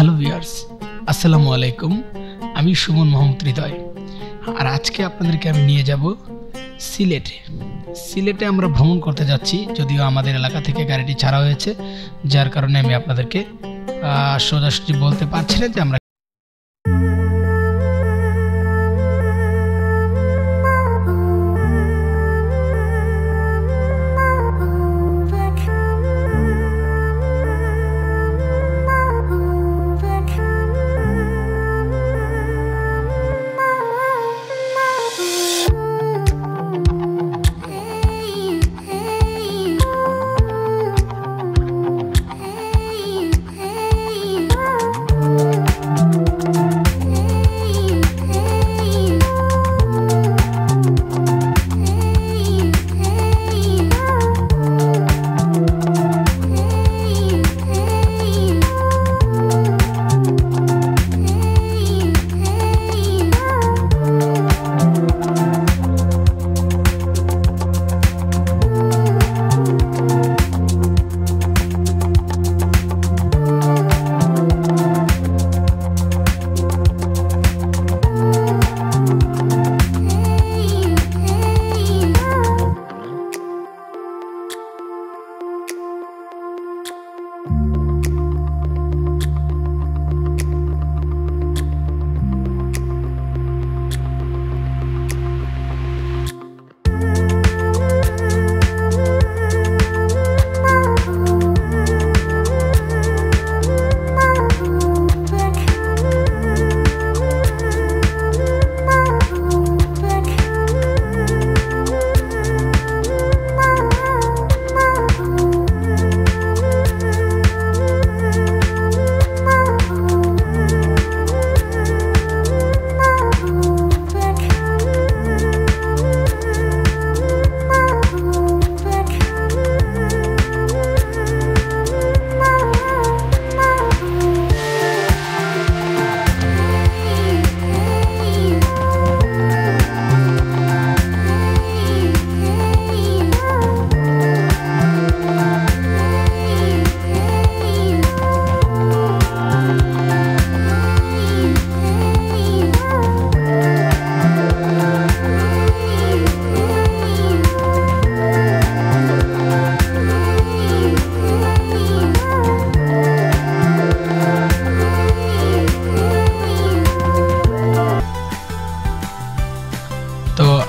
Hello viewers, আসসালামু আলাইকুম। আমি সুমন মোহাম্মদ হৃদয়। আর আজকে আপনাদেরকে আমি নিয়ে যাব সিলেটে আমরা ভ্রমণ করতে যাচ্ছি। যদিও আমাদের এলাকা থেকে গাড়িটি ছাড়া হয়েছে, যার কারণে আমি আপনাদেরকে সোজাসুজি বলতে পারছি না যে আমরা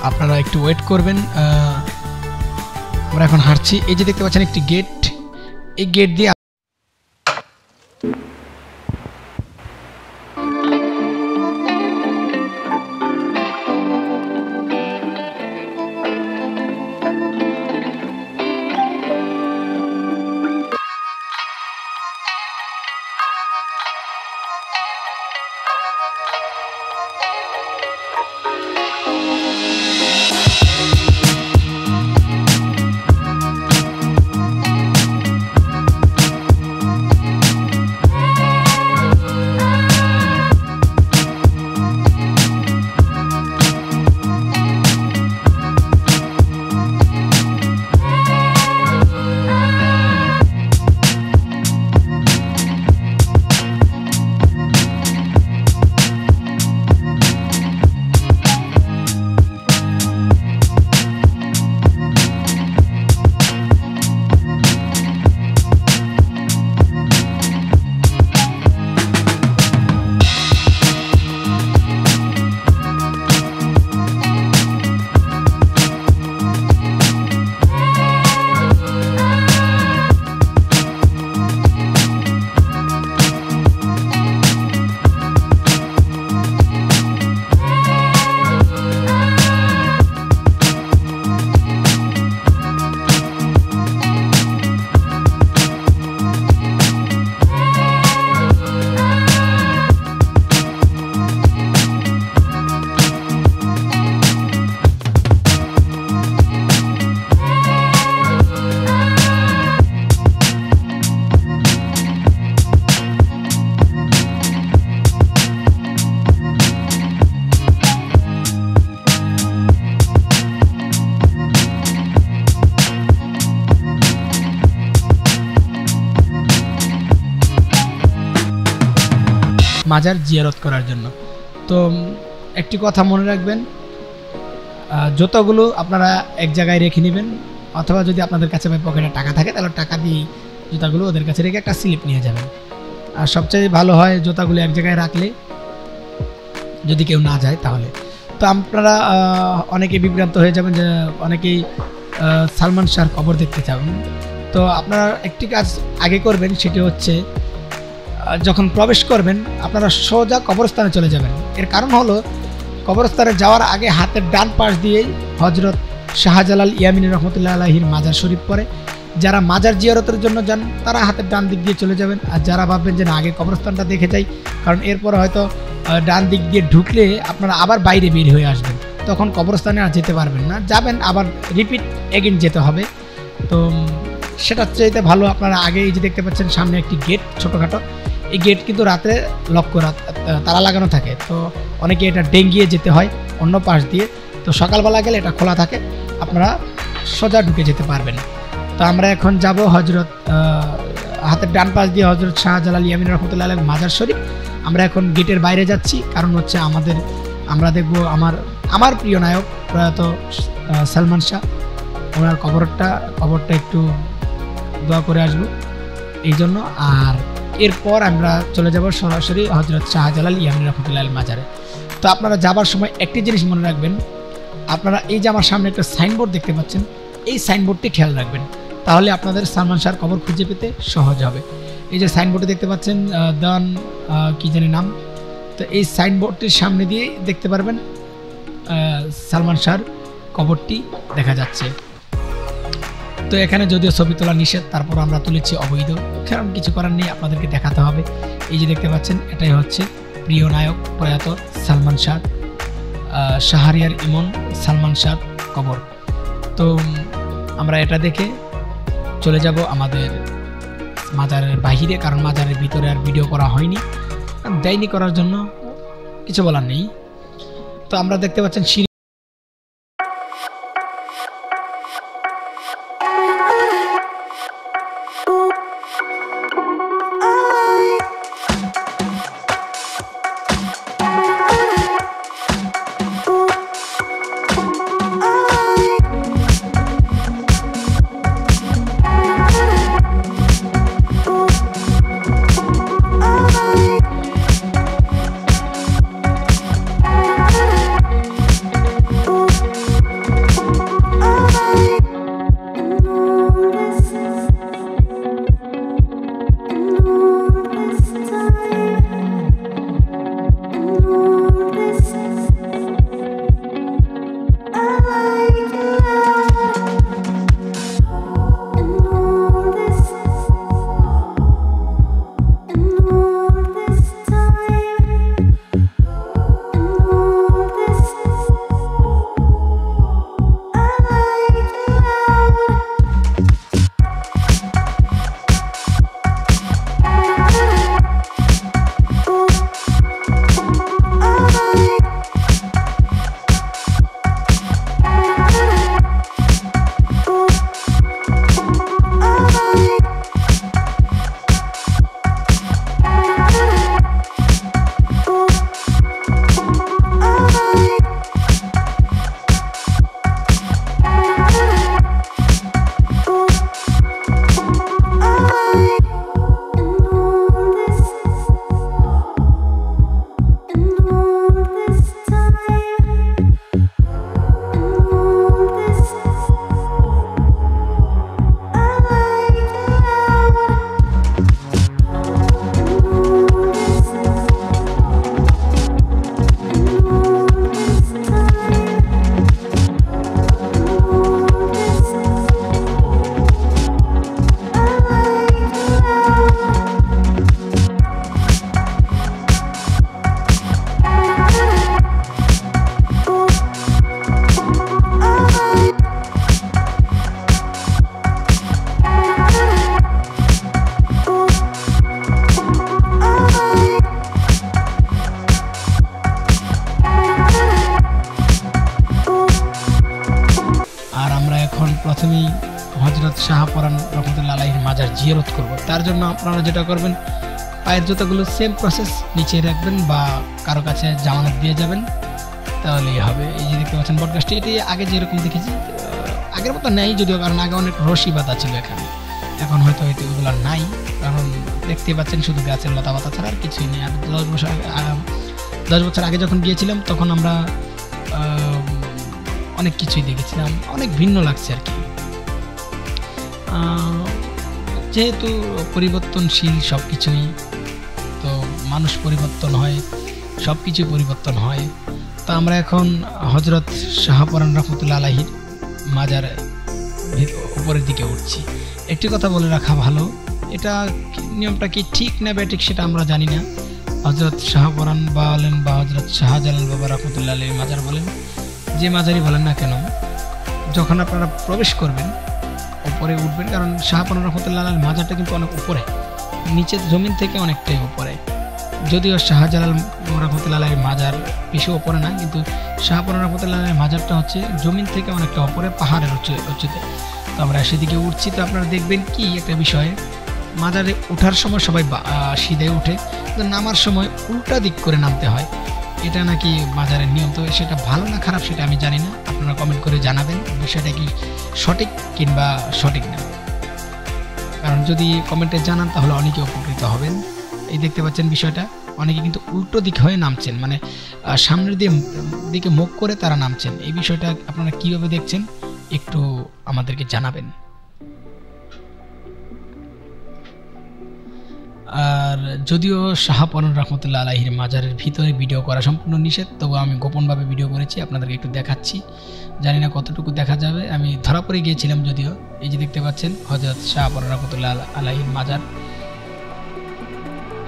আপনারা একটু ওয়েট করবেন। আমরা এখন হাঁটছি। এই যে দেখতে পাচ্ছেন একটি গেট, এই গেট দিয়ে মাজার জিয়ারত করার জন্য। তো একটি কথা মনে রাখবেন, জুতোগুলো আপনারা এক জায়গায় রেখে নেবেন, অথবা যদি আপনাদের কাছে পকেটে টাকা থাকে তাহলে টাকা দিয়ে জুতাগুলো ওদের কাছে রেখে একটা স্লিপ নিয়ে যাবেন। আর সবচেয়ে ভালো হয় জুতাগুলো এক জায়গায় রাখলে, যদি কেউ না যায় তাহলে। তো আপনারা অনেকে বিভ্রান্ত হয়ে যাবেন যে অনেকেই সালমান শাহর কবর দেখতে চাবেন। তো আপনারা একটি কাজ আগে করবেন, সেটি হচ্ছে যখন প্রবেশ করবেন আপনারা সোজা কবরস্থানে চলে যাবেন। এর কারণ হলো কবরস্থানে যাওয়ার আগে হাতের ডান পাশ দিয়েই হজরত শাহজালাল ইয়ামিনী রহমতুল্লাহ আলাইহির মাজার শরীফ পড়ে। যারা মাজার জিয়ারতের জন্য যান তারা হাতের ডান দিক দিয়ে চলে যাবেন। আর যারা ভাববেন যে না আগে কবরস্থানটা দেখে যাই, কারণ এরপরে হয়তো ডান দিক দিয়ে ঢুকলে আপনারা আবার বাইরে বের হয়ে আসবেন, তখন কবরস্থানে আর যেতে পারবেন না, যাবেন আবার রিপিট এগেন যেতে হবে। তো সেটার চাইতে ভালো আপনারা আগে এই যে দেখতে পাচ্ছেন সামনে একটি গেট ছোটোখাটো, এই গেট কিন্তু রাত্রে তালা লাগানো থাকে, তো অনেকে এটা ডেঙ্গিয়ে যেতে হয় অন্য পাশ দিয়ে। তো সকালবেলা গেলে এটা খোলা থাকে, আপনারা সোজা ঢুকে যেতে পারবেন। তো আমরা এখন যাব হজরত হাতের ডান পাশ দিয়ে হজরত শাহজালাল ইয়ামিনী রহমতুল্লাহ আলাইহির মাজার শরীফ। আমরা এখন গেটের বাইরে যাচ্ছি, কারণ হচ্ছে আমরা দেখব আমার প্রিয় নায়ক প্রয়াত সালমান শাহ, ওনার কবরটা একটু দোয়া করে আসবো এই জন্য। আর এরপর আমরা চলে যাব সরাসরি হজরত শাহজালাল ইয়ামিনী রহমতুল্লাহ আলাইহির মাজারে। তো আপনারা যাবার সময় একটি জিনিস মনে রাখবেন, আপনারা এই যে আমার সামনে একটা সাইনবোর্ড দেখতে পাচ্ছেন, এই সাইনবোর্ডটি খেয়াল রাখবেন, তাহলে আপনাদের সালমান শাহর কবর খুঁজে পেতে সহজ হবে। এই যে সাইনবোর্ডে দেখতে পাচ্ছেন দেওয়ান কি জানি নাম, তো এই সাইনবোর্ডটির সামনে দিয়ে দেখতে পারবেন সালমান শাহর কবরটি দেখা যাচ্ছে। তো এখানে যদিও ছবি তোলা নিষেধ, তারপর আমরা তুলেছি অবৈধ, কারণ কিছু করার নেই, আপনাদেরকে দেখাতে হবে। এই যে দেখতে পাচ্ছেন এটাই হচ্ছে প্রিয় নায়ক প্রয়াত সালমান শাহ, শাহরিয়ার ইমন সালমান শাহ কবর। তো আমরা এটা দেখে চলে যাব আমাদের মাজারের বাহিরে, কারণ মাজারের ভিতরে আর ভিডিও করা হয়নি, দেয়নি করার জন্য, কিছু বলার নেই। তো আমরা দেখতে পাচ্ছেন প্রথমেই হজরত শাহপরান রহমতুল্লাহ আলাইহির মাজার জিয়ারত করব। তার জন্য আপনারা যেটা করবেন, পায়ের জুতাগুলো সেম প্রসেস, নিচে রাখবেন বা কারো কাছে জামানত দিয়ে যাবেন, তাহলেই হবে। এই যে দেখতে পাচ্ছেন বটগাছটি, এটি আগে যেরকম দেখেছি আগের মতো নেই যদিও, কারণ আগে অনেক রশি বাঁধা ছিল এখানে, এখন হয়তো এগুলো নাই, কারণ দেখতে পাচ্ছেন শুধু গাছের লতা পাতা ছাড়া আর কিছুই নেই। আর 10 বছর আগে যখন গিয়েছিলাম তখন আমরা অনেক কিছুই দেখেছিলাম, অনেক ভিন্ন লাগছে আর কি। যেহেতু পরিবর্তনশীল সব কিছুই, তো মানুষ পরিবর্তন হয়, সব কিছু পরিবর্তন হয়। তো আমরা এখন হজরত শাহপরান রহমতুল্লাহ আলাইহির মাজার উপরের দিকে উঠছি। একটি কথা বলে রাখা ভালো, এটা নিয়মটা কি ঠিক না ব্যাঠিক সেটা আমরা জানি না। হজরত শাহপরান বলেন বা হজরত শাহজালাল বাবা রহমতুল্লাহ আলাইহির মাজার বলেন, যে মাজারই বলেন না কেন, যখন আপনারা প্রবেশ করবেন উপরে উঠবেন, কারণ শাহপরান রহমতুল্লাহ আলাইহির মাজারটা কিন্তু অনেক উপরে, নিচের জমিন থেকে অনেকটাই উপরে। যদিও শাহজালাল রহমতুল্লাহ আলাইহির মাজার বেশি উপরে না, কিন্তু শাহপরান রহমতুল্লাহ আলাইহির মাজারটা হচ্ছে জমিন থেকে অনেকটা উপরে, পাহাড়ের উচ্চতে। তো আমরা সেদিকে উঠছি। তো আপনারা দেখবেন কি একটা বিষয়, মাজারে ওঠার সময় সবাই সিধে উঠে, কিন্তু নামার সময় উল্টা দিক করে নামতে হয়। এটা নাকি মাজারের নিয়ম। তো সেটা ভালো না খারাপ সেটা আমি জানি না, আপনারা কমেন্ট করে জানাবেন বিষয়টা কি সঠিক কিংবা সঠিক না, কারণ যদি কমেন্টে জানান তাহলে অনেকে উপকৃত হবেন। এই দেখতে পাচ্ছেন বিষয়টা, অনেকে কিন্তু উল্টো দিক হয়ে নামছেন, মানে সামনের দিকে মুখ করে তারা নামছেন। এই বিষয়টা আপনারা কিভাবে দেখছেন একটু আমাদেরকে জানাবেন। আর যদিও শাহপরান রহমতুল্লাহ আলাইহির মাজারের ভিতরে ভিডিও করা সম্পূর্ণ নিষেধ, তবু আমি গোপনভাবে ভিডিও করেছি, আপনাদেরকে একটু দেখাচ্ছি। জানি না কতটুকু দেখা যাবে, আমি ধরা পড়ে গিয়েছিলাম যদিও। এই যে দেখতে পাচ্ছেন হযরত শাহপরান রহমতুল্লাহ আলাইহির মাজার,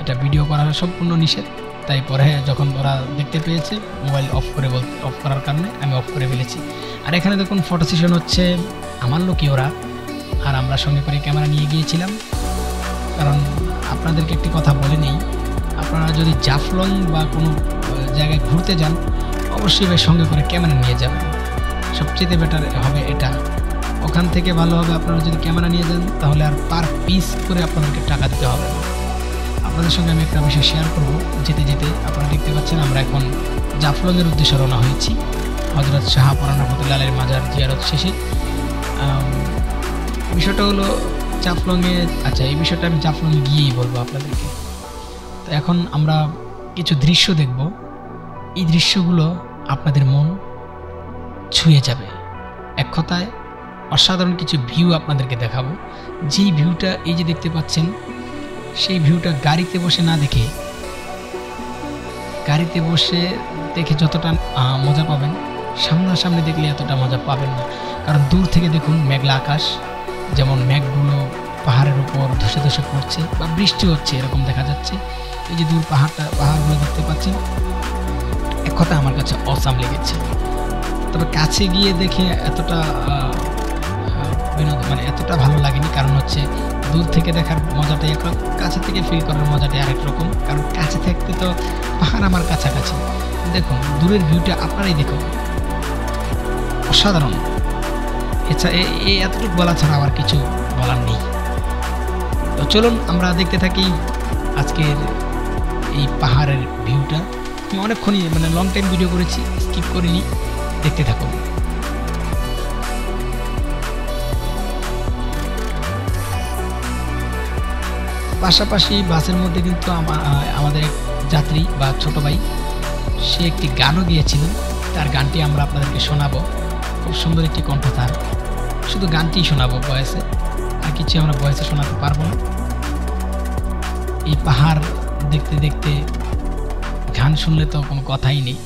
এটা ভিডিও করা সম্পূর্ণ নিষেধ। তাই পরে যখন ওরা দেখতে পেয়েছে, মোবাইল অফ করার কারণে আমি অফ করে ফেলেছি। আর এখানে দেখুন ফটো সেশন হচ্ছে, আমার লোকই ওরা, আর আমরা সঙ্গে করে ক্যামেরা নিয়ে গিয়েছিলাম। কারণ আপনাদেরকে একটি কথা বলে নেই, আপনারা যদি জাফলং বা কোনো জায়গায় ঘুরতে যান অবশ্যই ভাই সঙ্গে করে ক্যামেরা নিয়ে যাবেন, সবচেয়ে বেটার হবে এটা। ওখান থেকে ভালো হবে আপনারা যদি ক্যামেরা নিয়ে যান, তাহলে আর পার পিস করে আপনাদেরকে টাকা দিতে হবে না। আপনাদের সঙ্গে আমি একটা বিষয় শেয়ার করব। যেতে যেতে আপনারা দেখতে পাচ্ছেন আমরা এখন জাফলংয়ের উদ্দেশ্যে রওনা হয়েছি, হযরত শাহপরান রহমতুল্লাহ আলাইহির মাজার জিয়ারত শেষে। বিষয়টা হলো জাফলংয়ে, আচ্ছা এই বিষয়টা আমি জাফলংয়ে গিয়েই বলবো আপনাদেরকে। তো এখন আমরা কিছু দৃশ্য দেখব, এই দৃশ্যগুলো আপনাদের মন ছুঁয়ে যাবে। এক কথায় অসাধারণ কিছু ভিউ আপনাদেরকে দেখাবো। যেই ভিউটা এই যে দেখতে পাচ্ছেন, সেই ভিউটা গাড়িতে বসে না দেখে, গাড়িতে বসে দেখে যতটা মজা পাবেন, সামনাসামনি দেখলে এতটা মজা পাবেন না। কারণ দূর থেকে দেখুন মেঘলা আকাশ, যেমন মেঘগুলো পাহাড়ের উপর ধসে ধসে পড়ছে বা বৃষ্টি হচ্ছে এরকম দেখা যাচ্ছে। এই যে দূর পাহাড়গুলো দেখতে পাচ্ছেন, এক কথা আমার কাছে অসাম লেগেছে। তবে কাছে গিয়ে দেখে এতটা মানে এতটা ভালো লাগেনি, কারণ হচ্ছে দূর থেকে দেখার মজাটাই একরকম, কাছে থেকে ফিল করার মজাটাই আরেক রকম। কারণ কাছে থাকতে তো পাহাড় আমার কাছাকাছি, দেখুন দূরের ভিউটা আপনারাই দেখুন, অসাধারণ। এছাড়া এই এতটুকু বলা ছাড়া আমার কিছু বলার নেই। তো চলুন আমরা দেখতে থাকি আজকের এই পাহাড়ের ভিউটা। আমি অনেকক্ষণই মানে লং টাইম ভিডিও করেছি, স্কিপ করিনি, দেখতে থাকুন। পাশাপাশি বাসের মধ্যে কিন্তু আমাদের এক যাত্রী বা ছোট ভাই, সে একটি গানও গিয়েছিল, তার গানটি আমরা আপনাদেরকে শোনাবো। খুব সুন্দর একটি কণ্ঠ তার, শুধু গানটিই শোনাবো ভয়েসে, আর কিছু আমরা ভয়েসে শোনাতে পারবো না। এই পাহাড় দেখতে দেখতে গান শুনলে তো কোনো কথাই নেই।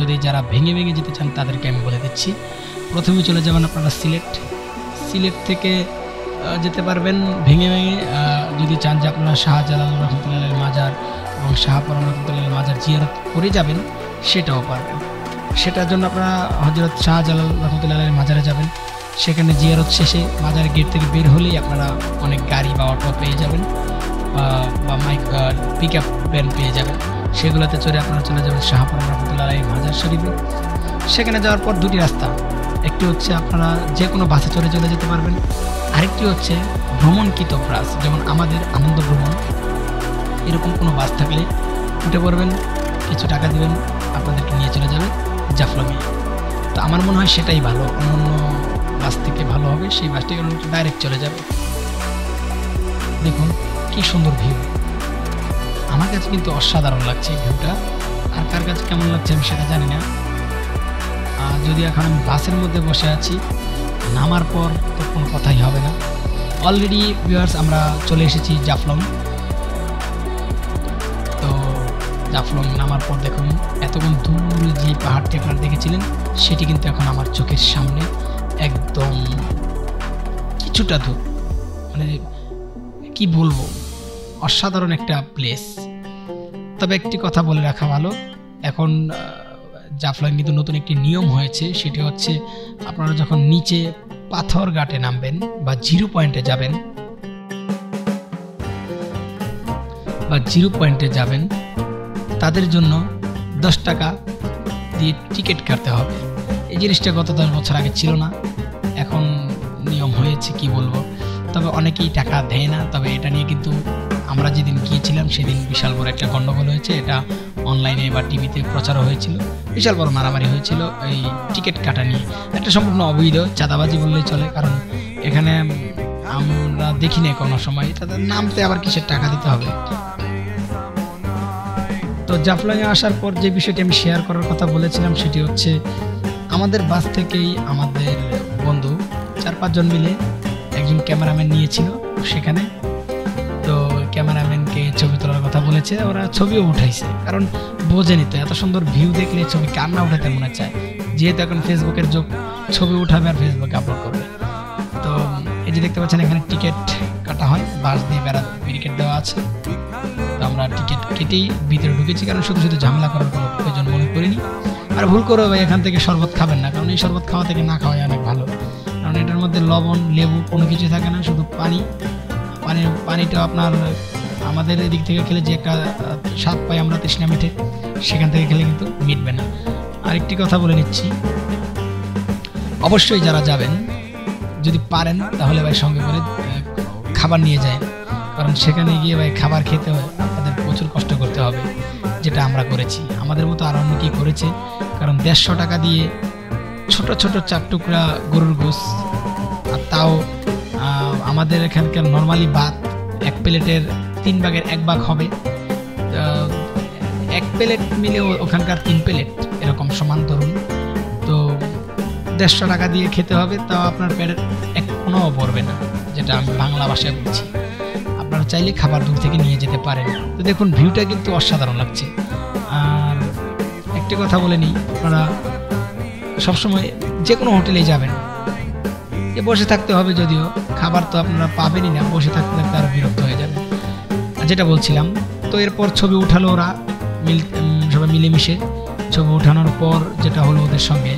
যদি যারা ভেঙে ভেঙে যেতে চান তাদেরকে আমি বলে দিচ্ছি। প্রথমে চলে যাবেন আপনারা সিলেট থেকে যেতে পারবেন ভেঙে ভেঙে। যদি চান যে আপনারা শাহজালাল রহমতুল্লাহ মাজার এবং শাহপরান রহমতুল্লাহ মাজার জিয়ারত করে যাবেন, সেটাও পারবেন। সেটার জন্য আপনারা হযরত শাহজালাল রহমতুল্লাহ মাজারে যাবেন। সেখানে জিয়ারত শেষে মাজারের গেট থেকে বের হলেই আপনারা অনেক গাড়ি বা অটো পেয়ে যাবেন, বা পিক আপ ভ্যান পেয়ে যাবেন। সেগুলোতে চড়ে আপনারা চলে যাবেন শাহপরান রহমতুল্লাহ মাজার শরীফে। সেখানে যাওয়ার পর দুটি রাস্তা, একটি হচ্ছে আপনারা যে কোনো বাসে চড়ে চলে যেতে পারবেন, আরেকটি হচ্ছে ভ্রমণকৃত বাস, যেমন আমাদের আনন্দ ভ্রমণ, এরকম কোনো বাস থাকলে উঠে পড়বেন, কিছু টাকা দিবেন, আপনাদেরকে নিয়ে চলে যাবে জাফলংয়ে। তো আমার মনে হয় সেটাই ভালো, অন্য বাস থেকে ভালো হবে। সেই বাসটি ডাইরেক্ট চলে যাবে। দেখুন কি সুন্দর ভিউ, আমার কাছে কিন্তু অসাধারণ লাগছে এই ভিউটা। আর কার কাছে কেমন লাগছে আমি সেটা জানি না। যদি এখন আমি বাসের মধ্যে বসে আছি, নামার পর তো কোনো কথাই হবে না। অলরেডি ভিউয়ার্স আমরা চলে এসেছি জাফলং। তো জাফলং নামার পর দেখুন এতক্ষণ দূরে যে পাহাড়টি আপনারা দেখেছিলেন সেটি কিন্তু এখন আমার চোখের সামনে, একদম কিছুটা দূর। মানে কি বলবো, অসাধারণ একটা প্লেস। তবে একটি কথা বলে রাখা ভালো, এখন জাফলং কিন্তু নতুন একটি নিয়ম হয়েছে, সেটি হচ্ছে আপনারা যখন নিচে পাথর ঘাটে নামবেন বা জিরো পয়েন্টে যাবেন তাদের জন্য 10 টাকা দিয়ে টিকিট কাটতে হবে। এই জিনিসটা গত 10 বছর আগে ছিল না, এখন নিয়ম হয়েছে, কি বলবো। তবে অনেকেই টাকা দেয় না। তবে এটা নিয়ে কিন্তু আমরা যেদিন গিয়েছিলাম সেদিন বিশাল বড় একটা গন্ডগোল হয়েছে। এটা অনলাইনে বা টিভিতে প্রচারও হয়েছিল, বিশাল বড় মারামারি হয়েছিল এই টিকিট কাটা নিয়ে। একটা সম্পূর্ণ অবৈধ চাঁদাবাজি বললেই চলে, কারণ এখানে আমরা দেখি না কোনো সময় তাদের নামতে আবার কিসের টাকা দিতে হবে। তো জাফলংয়ে আসার পর যে বিষয়টি আমি শেয়ার করার কথা বলেছিলাম সেটি হচ্ছে আমাদের বাস থেকেই আমাদের বন্ধু 4-5 জন মিলে একজন ক্যামেরাম্যান নিয়েছিল সেখানে। তো ক্যামেরাম্যানকে ছবি তোলার কথা বলেছে, ওরা ছবিও উঠাইছে, কারণ বোঝেনি তো এত সুন্দর ভিউ দেখলে ছবি কার না উঠাতে মনে চায়। যেহেতু এখন ফেসবুকের যুগ, ছবি উঠাবে আর ফেসবুকে আপলোড করবে। তো এই যে দেখতে পাচ্ছেন এখানে টিকিট কাটা হয়, বাস দিয়ে ব্যারিকেড দেওয়া আছে। তো আমরা টিকিট কেটেই ভিতরে ঢুকেছি, কারণ শুধু শুধু ঝামেলা করার কোনো প্রয়োজন মনে করিনি। আর ভুল করে ভাই এখান থেকে শরবত খাবেন না, কারণ এই শরবত খাওয়া থেকে না খাওয়াই অনেক ভালো, কারণ এটার মধ্যে লবণ লেবু কোনো কিছু থাকে না, শুধু পানিটা আপনার আমাদের এদিক থেকে খেলে যে একটা স্বাদ পাই আমরা তৃষ্ণা মিঠে, সেখান থেকে খেলে কিন্তু মিটবে না। আরেকটি কথা বলে নিচ্ছি, অবশ্যই যারা যাবেন যদি পারেন তাহলে ভাই সঙ্গে করে খাবার নিয়ে যায়, কারণ সেখানে গিয়ে ভাই খাবার খেতে হয় আপনাদের প্রচুর কষ্ট করতে হবে, যেটা আমরা করেছি। আমাদের মতো আর অনেকেই করেছে, কারণ 150 টাকা দিয়ে ছোট ছোট 4 টুকরা গরুর গোশ, আর তাও আমাদের এখানকার নর্মালি ভাত 1 প্লেটের 3 ভাগের 1 ভাগ হবে। 1 প্লেট মিলে ওখানকার 3 প্লেট এরকম সমান ধরুন। তো 150 টাকা দিয়ে খেতে হবে, তাও আপনার পেটের 1 কোনাও পড়বে না, যেটা আমি বাংলা ভাষায় বলছি। আপনারা চাইলে খাবার দূর থেকে নিয়ে যেতে পারেন। তো দেখুন ভিউটা কিন্তু অসাধারণ লাগছে। আর একটি কথা বলে নিই, আপনারা সবসময় যে কোনো হোটেলে যাবেন, বসে থাকতে হবে, যদিও খাবার তো আপনারা পাবেনই না, বসে থাকতে থাকতে আরও বিরক্ত হয়ে যাবে, যেটা বলছিলাম। তো এরপর ছবি উঠালো ওরা সবাই মিলেমিশে। ছবি উঠানোর পর যেটা হলো, ওদের সঙ্গে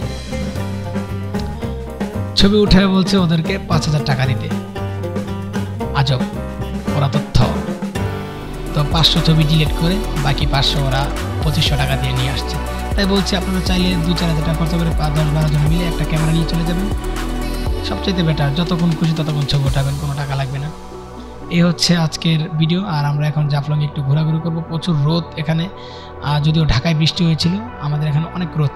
ছবি উঠায় বলছে ওদেরকে 5000 টাকা দিতে। আজব, ওরা তথ্য। তো 500 ছবি ডিলিট করে বাকি 500 ওরা 2500 টাকা দিয়ে নিয়ে আসছে। তাই বলছি আপনারা চাইলে 2-4 হাজার টাকা খরচ করে 10-12 জন মিলে একটা ক্যামেরা নিয়ে চলে যাবেন, সবচেয়ে বেটার। যতক্ষণ খুশি ততক্ষণ ছবি উঠাবেন, কোনো টাকা লাগবে না। এই হচ্ছে আজকের ভিডিও। আর আমরা এখন জাফলংয়ে একটু ঘোরাঘুরি করব। প্রচুর রোদ এখানে, যদিও ঢাকায় বৃষ্টি হয়েছিল, আমাদের এখানে অনেক রোদ,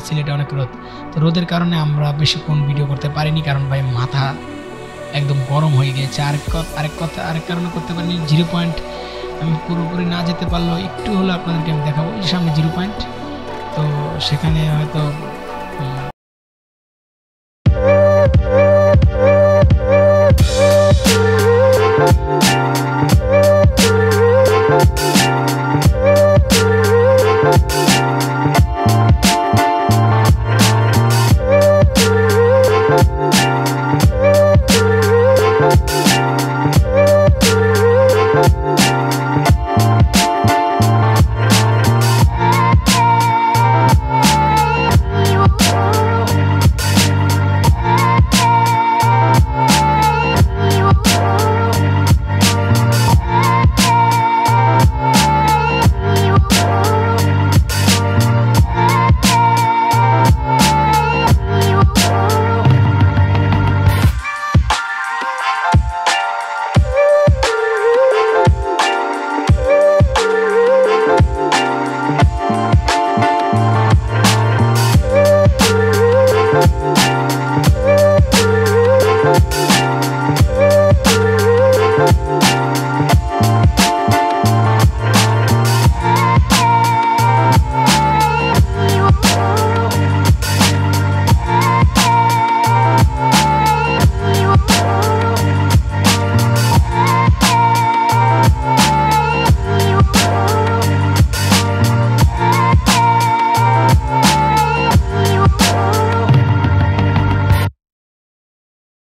সিলেটে অনেক রোদ। তো রোদের কারণে আমরা বেশিক্ষণ ভিডিও করতে পারিনি, কারণ ভাই মাথা একদম গরম হয়ে গিয়েছে। আরেক কারণে করতে পারিনি, 0 পয়েন্ট আমি পুরোপুরি না যেতে পারলেও একটু হলো আপনাদেরকে আমি দেখাবো। এই সামনে 0 পয়েন্ট, তো সেখানে হয়তো